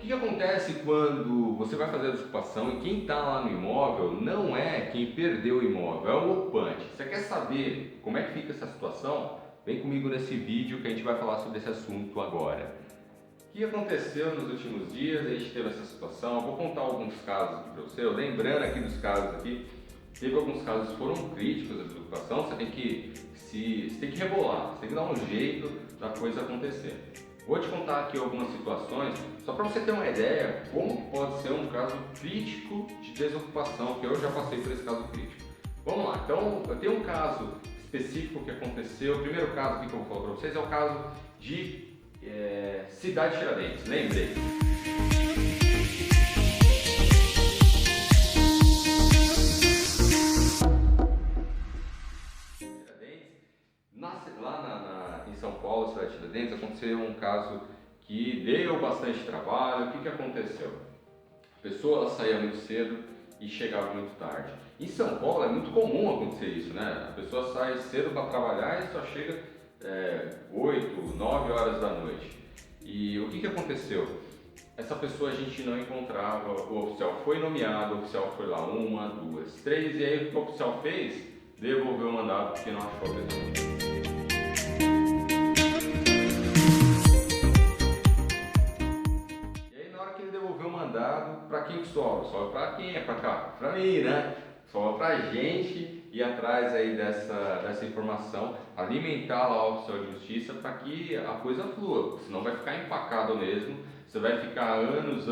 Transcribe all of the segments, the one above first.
que acontece quando você vai fazer a desocupação e quem está lá no imóvel não é quem perdeu o imóvel, é o ocupante? Você quer saber como é que fica essa situação? Vem comigo nesse vídeo que a gente vai falar sobre esse assunto agora. O que aconteceu nos últimos dias? A gente teve essa situação. Eu vou contar alguns casos aqui para você. Lembrando aqui dos casos aqui, teve alguns casos que foram críticos da desocupação. Você tem que rebolar, você tem que dar um jeito da coisa acontecer. Vou te contar aqui algumas situações, só para você ter uma ideia como pode ser um caso crítico de desocupação, que eu já passei por esse caso crítico. Vamos lá, então eu tenho um caso específico que aconteceu. O primeiro caso aqui que eu vou falar para vocês é o caso de Cidade Tiradentes, lembrei. Em São Paulo, Cidade Tiradentes, aconteceu um caso que deu bastante trabalho. O que aconteceu? A pessoa ela saía muito cedo e chegava muito tarde. Em São Paulo é muito comum acontecer isso, né? A pessoa sai cedo para trabalhar e só chega 8, 9 horas da noite. E o que aconteceu? Essa pessoa a gente não encontrava, o oficial foi nomeado, o oficial foi lá 1, 2, 3, e aí o que o oficial fez? Devolveu o mandado porque não achou a pessoa. Devolveu o mandado, para quem que sobra? Sobra para quem? É para cá? Para mim, né? Sobra para a gente ir atrás aí dessa informação, alimentar lá o oficial de justiça para que a coisa flua, senão vai ficar empacado mesmo, você vai ficar anos,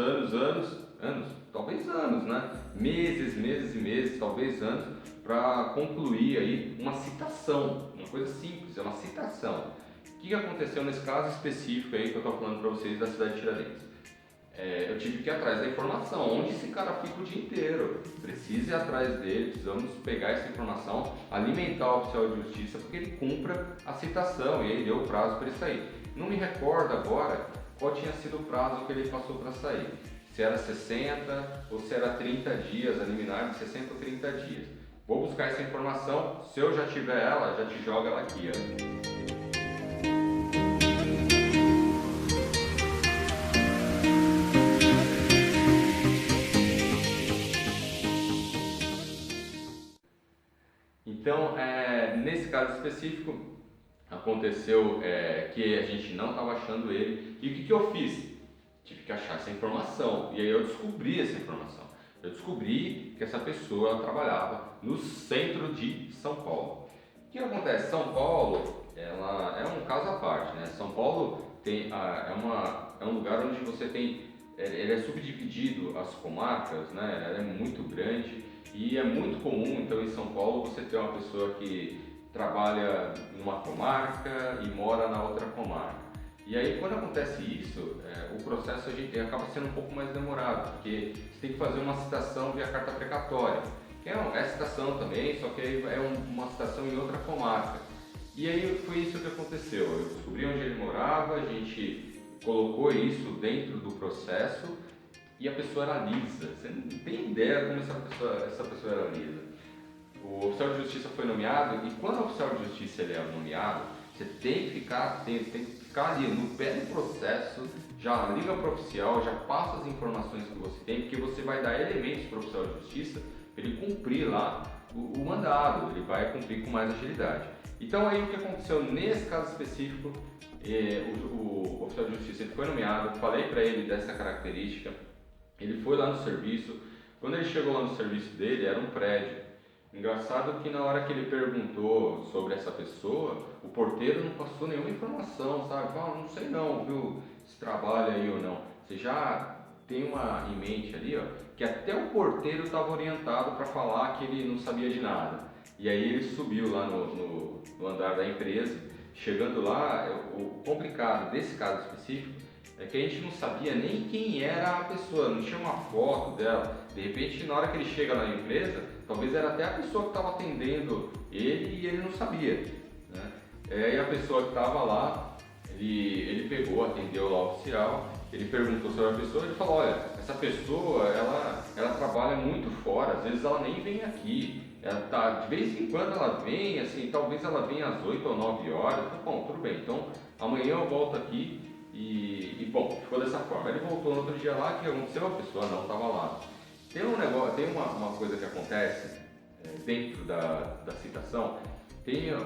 talvez anos, né? Meses e meses, talvez anos, para concluir aí uma citação, uma coisa simples, é uma citação. O que aconteceu nesse caso específico aí que eu estou falando para vocês da cidade de Tiradentes? Eu tive que ir atrás da informação, onde esse cara fica o dia inteiro. Precisa ir atrás dele, precisamos pegar essa informação, alimentar o oficial de justiça para que ele cumpra a citação, e ele deu o prazo para ele sair. Não me recordo agora qual tinha sido o prazo que ele passou para sair, se era 60 ou se era 30 dias, a liminar de 60 ou 30 dias. Vou buscar essa informação, se eu já tiver ela, já te jogo ela aqui, ó. Então, nesse caso específico, aconteceu que a gente não estava achando ele. E o que eu fiz? Tive que achar essa informação. E aí eu descobri essa informação. Eu descobri que essa pessoa ela trabalhava no centro de São Paulo. O que acontece? São Paulo ela é um caso à parte, né? São Paulo é um lugar onde você tem... Ele é subdividido as comarcas, né? Ela é muito grande. E é muito comum, então, em São Paulo, você ter uma pessoa que trabalha numa comarca e mora na outra comarca. E aí, quando acontece isso, o processo acaba sendo um pouco mais demorado, porque você tem que fazer uma citação via carta precatória, que é citação também, só que é uma citação em outra comarca. E aí foi isso que aconteceu. Eu descobri onde ele morava, a gente colocou isso dentro do processo, e a pessoa era lisa. Você não tem ideia como essa pessoa era lisa. O oficial de justiça foi nomeado, e quando o oficial de justiça ele é nomeado, você tem que ficar atento, tem que ficar ali no pé do processo, já liga para o oficial, já passa as informações que você tem, porque você vai dar elementos para o oficial de justiça para ele cumprir lá o mandado, ele vai cumprir com mais agilidade. Então aí o que aconteceu nesse caso específico, o oficial de justiça ele foi nomeado, falei para ele dessa característica. Ele foi lá no serviço. Quando ele chegou lá no serviço dele, era um prédio. Engraçado que na hora que ele perguntou sobre essa pessoa, o porteiro não passou nenhuma informação, sabe? Não sei não, viu, se trabalha aí ou não. Você já tem em mente ali, ó, que até o porteiro estava orientado para falar que ele não sabia de nada. E aí ele subiu lá no andar da empresa. Chegando lá, o complicado desse caso específico é que a gente não sabia nem quem era a pessoa, não tinha uma foto dela. De repente, na hora que ele chega na empresa, talvez era até a pessoa que estava atendendo ele e ele não sabia, né? E a pessoa que estava lá, ele pegou, atendeu lá o oficial, ele perguntou sobre a pessoa, ele falou, olha, essa pessoa, ela trabalha muito fora, às vezes ela nem vem aqui, de vez em quando ela vem, assim, talvez ela venha às 8 ou 9 horas, bom, tudo bem, então amanhã eu volto aqui Bom, ficou dessa forma. Ele voltou no outro dia lá, o que aconteceu? A pessoa não estava lá. Tem um negócio, tem uma coisa que acontece dentro da citação.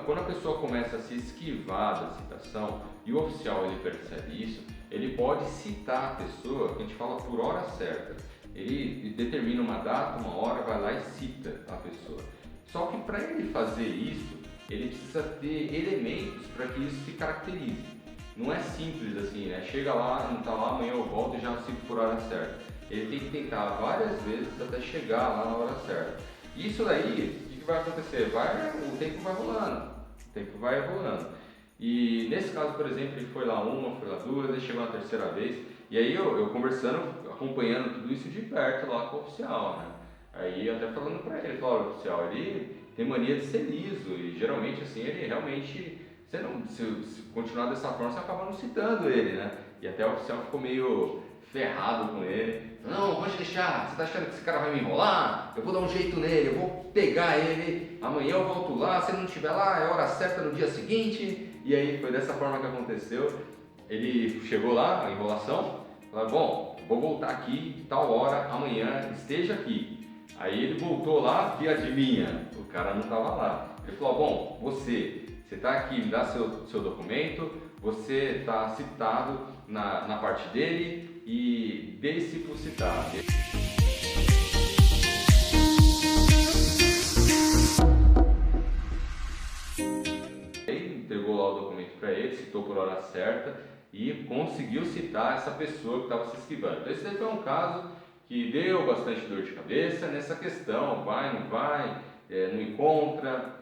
Quando a pessoa começa a se esquivar da citação e o oficial ele percebe isso, ele pode citar a pessoa, que a gente fala por hora certa. Ele determina uma data, uma hora, vai lá e cita a pessoa. Só que para ele fazer isso, ele precisa ter elementos para que isso se caracterize. Não é simples assim, né? Chega lá, não está lá, amanhã eu volto e já cito por hora certa. Ele tem que tentar várias vezes até chegar lá na hora certa. Isso daí, o que vai acontecer? O tempo vai rolando, o tempo vai rolando. E nesse caso, por exemplo, ele foi lá uma, foi lá duas, ele chegou na terceira vez, e aí eu conversando, acompanhando tudo isso de perto lá com o oficial, né? Aí eu até falando pra ele, falou, oficial, ele tem mania de ser liso, e geralmente assim, ele realmente, se continuar dessa forma, você acaba não citando ele, né? E até o oficial ficou meio ferrado com ele. Não, pode deixar, você tá achando que esse cara vai me enrolar? Eu vou dar um jeito nele, eu vou pegar ele, amanhã eu volto lá, se ele não estiver lá, é hora certa no dia seguinte. E aí foi dessa forma que aconteceu. Ele chegou lá, a enrolação, falou, bom, vou voltar aqui, tal hora, amanhã, esteja aqui. Aí ele voltou lá e adivinha, o cara não estava lá. Ele falou, bom, você está aqui, me dá seu documento, você está citado na parte dele e deixe por citar. Ele entregou lá o documento para ele, citou por hora certa e conseguiu citar essa pessoa que estava se esquivando. Então esse daí foi um caso que deu bastante dor de cabeça nessa questão, vai, não vai, não encontra,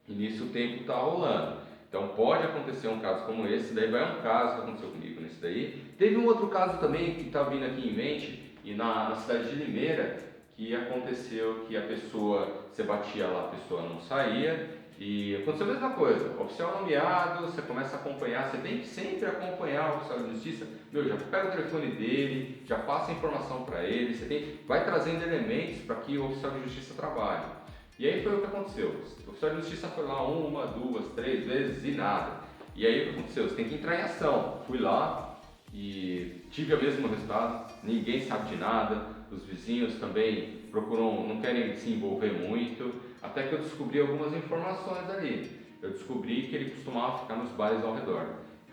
e nisso o tempo está rolando. Então pode acontecer um caso como esse, daí vai um caso que aconteceu comigo nesse daí. Teve um outro caso também que está vindo aqui em mente, e na cidade de Limeira, que aconteceu que a pessoa, você batia lá, a pessoa não saía, e aconteceu a mesma coisa, oficial nomeado, você começa a acompanhar, você tem que sempre acompanhar o oficial de justiça, já pega o telefone dele, já passa a informação para ele, vai trazendo elementos para que o oficial de justiça trabalhe. E aí foi o que aconteceu, o oficial de justiça foi lá uma, duas, três vezes e nada. E aí o que aconteceu? Você tem que entrar em ação. Fui lá e tive o mesmo resultado, ninguém sabe de nada, os vizinhos também não querem se envolver muito, até que eu descobri algumas informações ali. Eu descobri que ele costumava ficar nos bares ao redor.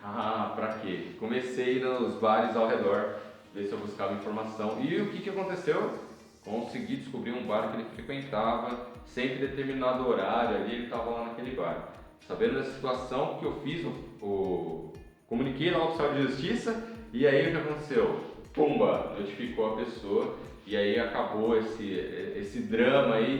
Ah, pra quê? Comecei nos bares ao redor, ver se eu buscava informação. E o que aconteceu? Consegui descobrir um bar que ele frequentava, sempre em determinado horário ali, ele estava lá naquele bar. Sabendo dessa situação, o que eu fiz? Comuniquei lá ao oficial de justiça, e aí o que aconteceu? Pumba! Notificou a pessoa, e aí acabou esse drama aí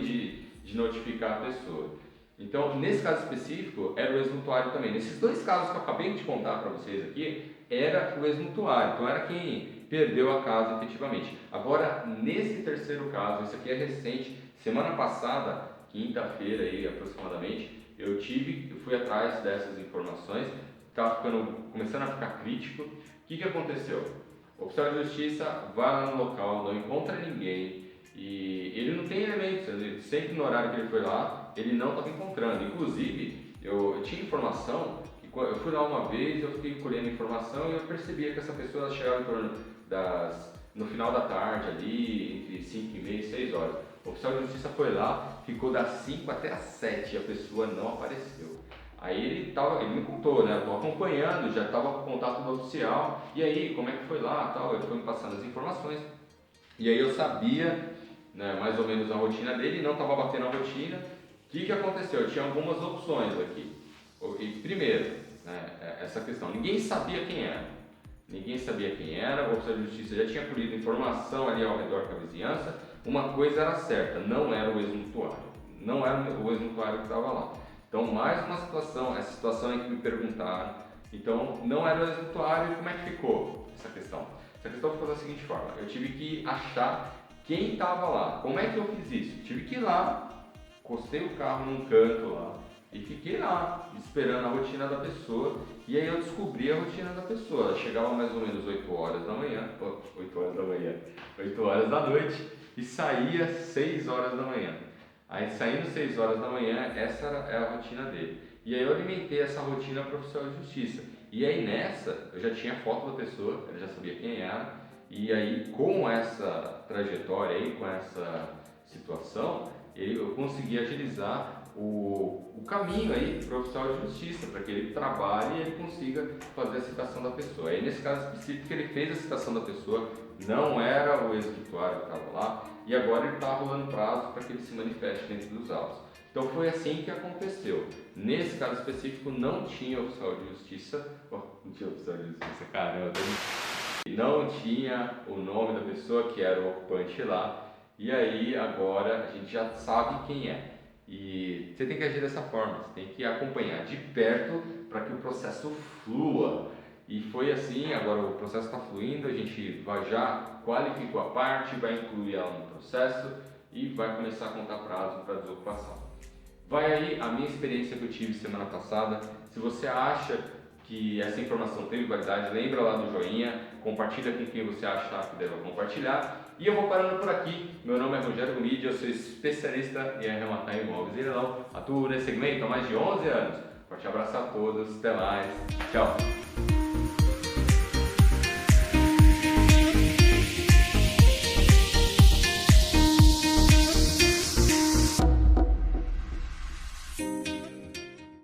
de notificar a pessoa. Então, nesse caso específico, era o ex-mutuário também. Nesses dois casos que eu acabei de contar para vocês aqui, era o ex-mutuário, então era quem perdeu a casa efetivamente. Agora, nesse terceiro caso, esse aqui é recente, semana passada, quinta-feira aí aproximadamente, eu fui atrás dessas informações, estava começando a ficar crítico. O que aconteceu? O oficial de justiça vai lá no local, não encontra ninguém e ele não tem elementos, sempre no horário que ele foi lá, ele não estava encontrando. Inclusive, eu tinha informação, eu fui lá uma vez, eu fiquei colhendo informação e eu percebia que essa pessoa chegava em torno no final da tarde ali, entre 5 e meia e 6 horas. O oficial de justiça foi lá, ficou das 5 até as 7 e a pessoa não apareceu. Aí ele me contou, né? Estou acompanhando, já estava com contato do oficial, e aí, como é que foi lá, tal, ele foi me passando as informações. E aí eu sabia, né, mais ou menos a rotina dele, não estava batendo a rotina. O que aconteceu? Eu tinha algumas opções aqui. E primeiro, né, essa questão, ninguém sabia quem era. Ninguém sabia quem era, o oficial de justiça já tinha colhido informação ali ao redor com a vizinhança. Uma coisa era certa, não era o ex-mutuário. Não era o ex-mutuário que estava lá. Então, mais uma situação, essa situação em que me perguntaram. Então, não era o ex-mutuário, e como é que ficou essa questão? Essa questão ficou da seguinte forma, eu tive que achar quem estava lá. Como é que eu fiz isso? Tive que ir lá, encostei o carro num canto lá e fiquei lá, esperando a rotina da pessoa. E aí eu descobri a rotina da pessoa. Ela chegava mais ou menos 8 horas da manhã, 8 horas da noite e saía 6 horas da manhã. Aí saindo 6 horas da manhã, essa é a rotina dele. E aí eu alimentei essa rotina profissional de justiça. E aí nessa, eu já tinha foto da pessoa, eu já sabia quem era, e aí com essa trajetória aí, com essa situação, eu consegui agilizar o caminho aí profissional de justiça, para que ele trabalhe e ele consiga fazer a citação da pessoa. Aí nesse caso específico ele fez a citação da pessoa, não era o ex-vituário que estava lá, e agora ele está rolando prazo para que ele se manifeste dentro dos autos. Então foi assim que aconteceu. Nesse caso específico não tinha oficial de justiça, não tinha oficial de justiça, caramba, não tinha o nome da pessoa que era o ocupante lá, e aí agora a gente já sabe quem é. E você tem que agir dessa forma, você tem que acompanhar de perto para que o processo flua. E foi assim, agora o processo está fluindo, a gente já qualificou a parte, vai incluir ela no processo e vai começar a contar prazo para desocupação. Vai aí a minha experiência que eu tive semana passada. Se você acha que essa informação teve validade, lembra lá do joinha, compartilha com quem você acha que deve compartilhar. E eu vou parando por aqui. Meu nome é Rogério Gomide, eu sou especialista em arrematar imóveis e leilão. Atuo nesse segmento há mais de 11 anos. Forte abraço a todos, até mais, tchau!